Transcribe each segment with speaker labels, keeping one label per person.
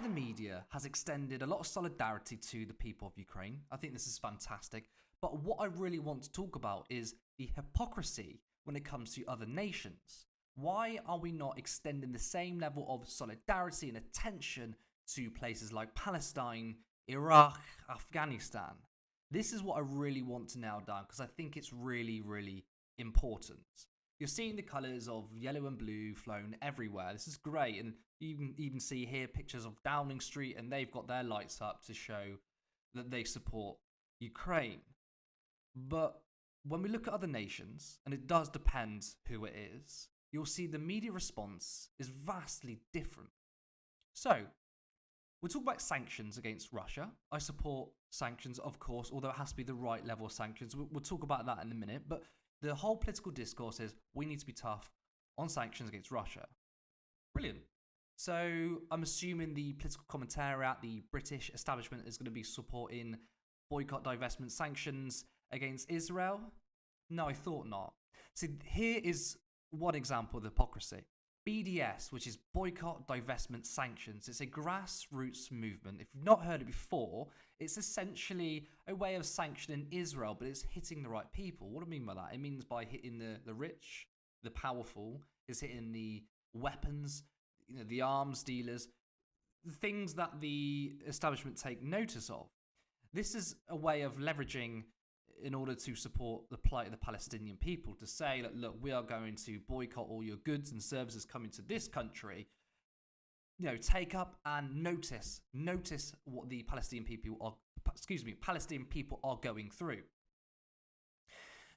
Speaker 1: the media has extended a lot of solidarity to the people of Ukraine. I think this is fantastic. But what I really want to talk about is the hypocrisy when it comes to other nations. Why are we not extending the same level of solidarity and attention to places like Palestine, Iraq, Afghanistan? This is what I really want to nail down because I think it's really, really important. You're seeing the colours of yellow and blue flown everywhere. This is great. And you can even see here pictures of Downing Street, and they've got their lights up to show that they support Ukraine. But when we look at other nations, and it does depend who it is, you'll see the media response is vastly different. So, we'll talk about sanctions against Russia. I support sanctions, of course, although it has to be the right level of sanctions. We'll talk about that in a minute. But the whole political discourse is we need to be tough on sanctions against Russia. Brilliant. So I'm assuming the political commentariat, the British establishment, is going to be supporting boycott, divestment, sanctions against Israel? No, I thought not. See, here is one example of the hypocrisy. BDS, which is boycott, divestment, sanctions. It's a grassroots movement. If you've not heard it before, it's essentially a way of sanctioning Israel, but it's hitting the right people. What do I mean by that? It means by hitting the rich, the powerful. It's hitting the weapons, the arms dealers, the things that the establishment take notice of. This is a way of leveraging in order to support the plight of the Palestinian people, to say that, look, we are going to boycott all your goods and services coming to this country. Take up and notice what the Palestinian people are going through.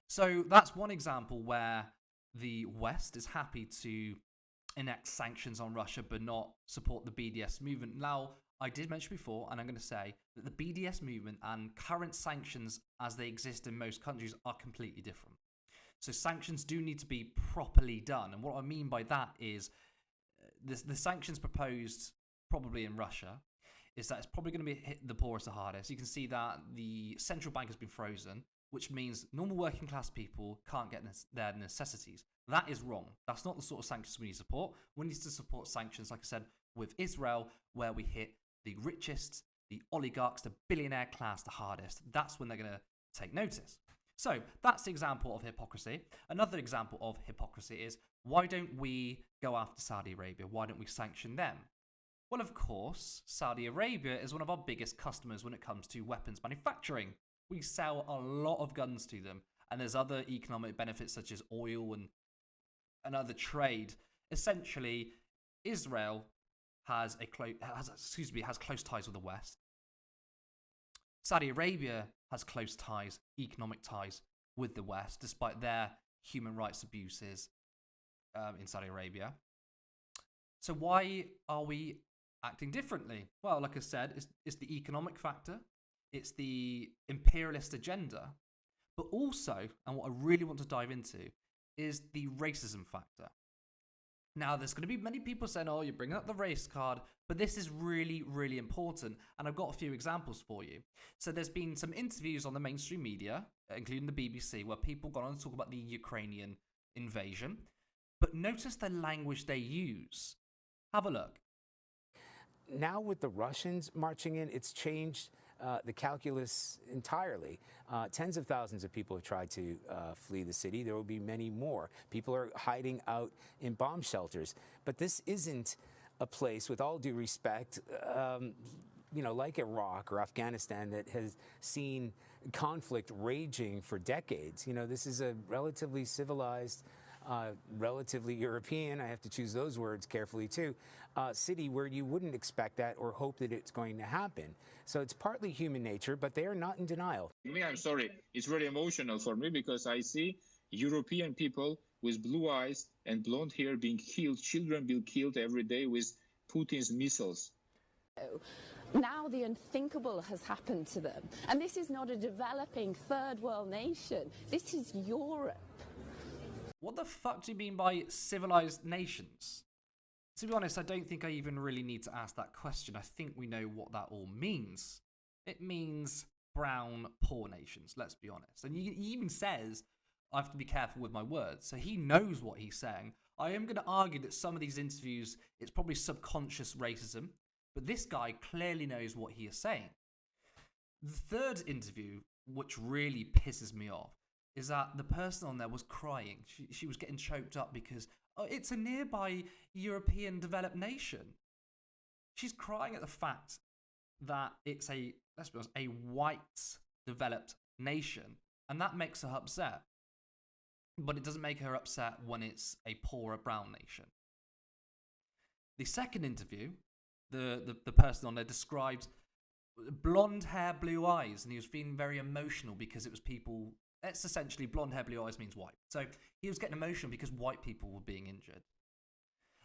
Speaker 1: So that's one example where the West is happy to enact sanctions on Russia but not support the BDS movement. Now, I did mention before, and I'm going to say, that the BDS movement and current sanctions as they exist in most countries are completely different. So sanctions do need to be properly done. And what I mean by that is the sanctions proposed probably in Russia is that it's probably going to be hit the poorest the hardest. You can see that the central bank has been frozen, which means normal working class people can't get their necessities. That is wrong. That's not the sort of sanctions we need to support. We need to support sanctions, like I said, with Israel, where we hit the richest, the oligarchs, the billionaire class the hardest. That's when they're going to take notice. So that's the example of hypocrisy. Another example of hypocrisy is, why don't we go after Saudi Arabia? Why don't we sanction them? Well, of course, Saudi Arabia is one of our biggest customers when it comes to weapons manufacturing. We sell a lot of guns to them, and there's other economic benefits such as oil and other trade. Essentially, Israel has close ties with the West. Saudi Arabia has close ties, economic ties with the West, despite their human rights abuses in Saudi Arabia. So why are we acting differently? Well, like I said, it's the economic factor, it's the imperialist agenda, but also, and what I really want to dive into, is the racism factor. Now, there's going to be many people saying, oh, you're bringing up the race card, but this is really, really important, and I've got a few examples for you. So there's been some interviews on the mainstream media, including the BBC, where people got on to talk about the Ukrainian invasion, but notice the language they use. Have a look.
Speaker 2: Now with the Russians marching in, it's changed the calculus entirely. Tens of thousands of people have tried to flee the city. There will be many more. People are hiding out in bomb shelters. But this isn't a place, with all due respect, like Iraq or Afghanistan, that has seen conflict raging for decades. This is a relatively civilized, relatively European, I have to choose those words carefully too, city where you wouldn't expect that or hope that it's going to happen. So it's partly human nature, but they are not in denial.
Speaker 3: I'm sorry, it's very emotional for me because I see European people with blue eyes and blonde hair being killed, children being killed every day with Putin's missiles.
Speaker 4: Now the unthinkable has happened to them. And this is not a developing third world nation. This is Europe.
Speaker 1: What the fuck do you mean by civilized nations? To be honest, I don't think I even really need to ask that question. I think we know what that all means. It means brown, poor nations, let's be honest. And he even says, I have to be careful with my words. So he knows what he's saying. I am going to argue that some of these interviews, it's probably subconscious racism. But this guy clearly knows what he is saying. The third interview, which really pisses me off, is that the person on there was crying. She was getting choked up because it's a nearby European developed nation. She's crying at the fact that it's a, let's be honest, a white developed nation. And that makes her upset. But it doesn't make her upset when it's a poorer brown nation. The second interview, the person on there described blonde hair, blue eyes, and he was feeling very emotional because it was people. It's essentially blonde hair, blue eyes means white. So he was getting emotional because white people were being injured.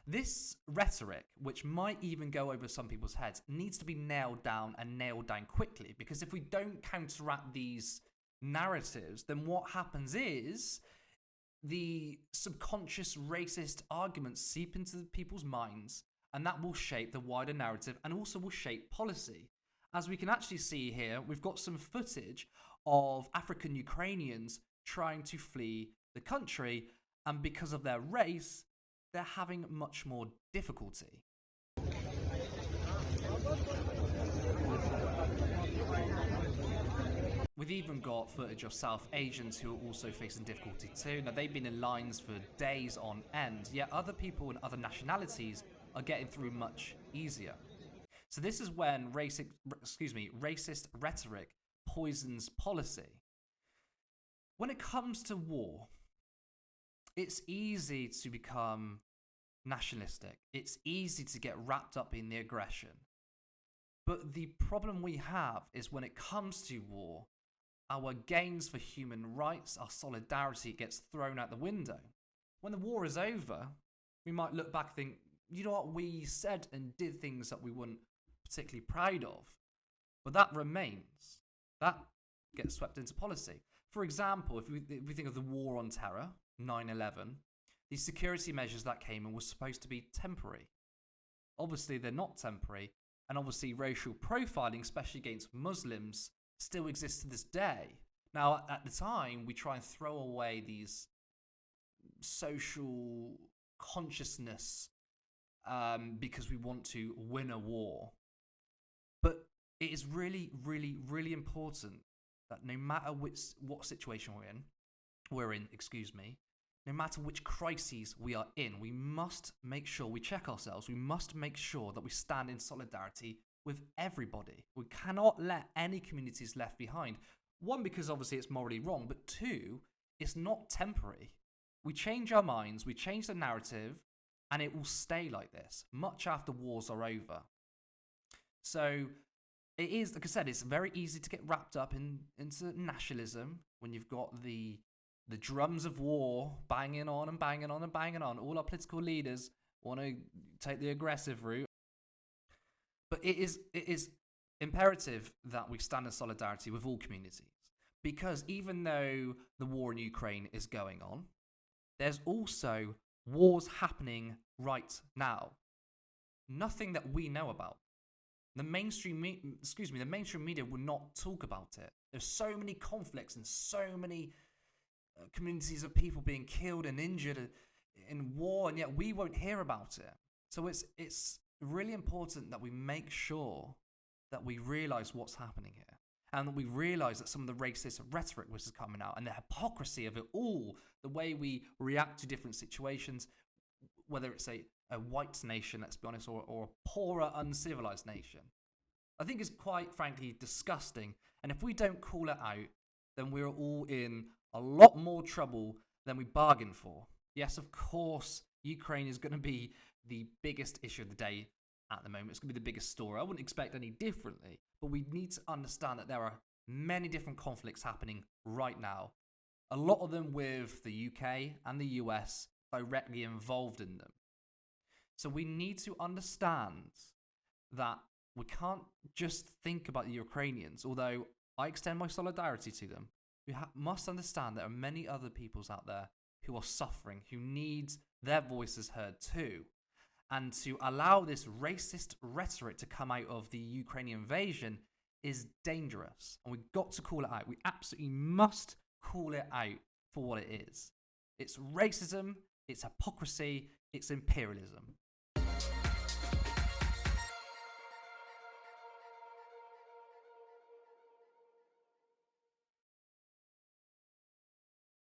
Speaker 1: This rhetoric, which might even go over some people's heads, needs to be nailed down quickly, because if we don't counteract these narratives, then what happens is the subconscious racist arguments seep into people's minds, and that will shape the wider narrative and also will shape policy. As we can actually see here, we've got some footage of African Ukrainians trying to flee the country, and because of their race, they're having much more difficulty. We've even got footage of South Asians who are also facing difficulty too. Now, they've been in lines for days on end, yet other people and other nationalities are getting through much easier. So this is when racist rhetoric poisons policy. When it comes to war, it's easy to become nationalistic. It's easy to get wrapped up in the aggression. But the problem we have is when it comes to war, our gains for human rights, our solidarity gets thrown out the window. When the war is over, we might look back and think, you know what, we said and did things that we weren't particularly proud of. But that remains. That gets swept into policy. For example, if we think of the war on terror, 9/11, the security measures that came in were supposed to be temporary. Obviously, they're not temporary. And obviously, racial profiling, especially against Muslims, still exists to this day. Now, at the time, we try and throw away these social consciousness because we want to win a war. But it is really, really, really important that no matter what situation we're in, no matter which crises we are in, we must make sure we check ourselves. We must make sure that we stand in solidarity with everybody. We cannot let any communities left behind. One, because obviously it's morally wrong, but two, it's not temporary. We change our minds, we change the narrative, and it will stay like this much after wars are over. So it is, like I said, it's very easy to get wrapped up into nationalism when you've got the drums of war banging on and banging on and banging on. All our political leaders want to take the aggressive route. But it is imperative that we stand in solidarity with all communities. Because even though the war in Ukraine is going on, there's also wars happening right now. Nothing that we know about. The mainstream media will not talk about it. There's so many conflicts and so many communities of people being killed and injured in war, and yet we won't hear about it. So it's really important that we make sure that we realize what's happening here, and that we realize that some of the racist rhetoric which is coming out and the hypocrisy of it all, the way we react to different situations, whether it's a white nation, let's be honest, or a poorer, uncivilized nation, I think is quite frankly disgusting. And if we don't call it out, then we're all in a lot more trouble than we bargained for. Yes, of course, Ukraine is going to be the biggest issue of the day at the moment. It's going to be the biggest story. I wouldn't expect any differently, but we need to understand that there are many different conflicts happening right now. A lot of them with the UK and the US directly involved in them. So we need to understand that we can't just think about the Ukrainians, although I extend my solidarity to them. We must understand there are many other peoples out there who are suffering, who need their voices heard too. And to allow this racist rhetoric to come out of the Ukrainian invasion is dangerous. And we've got to call it out. We absolutely must call it out for what it is. It's racism, it's hypocrisy, it's imperialism.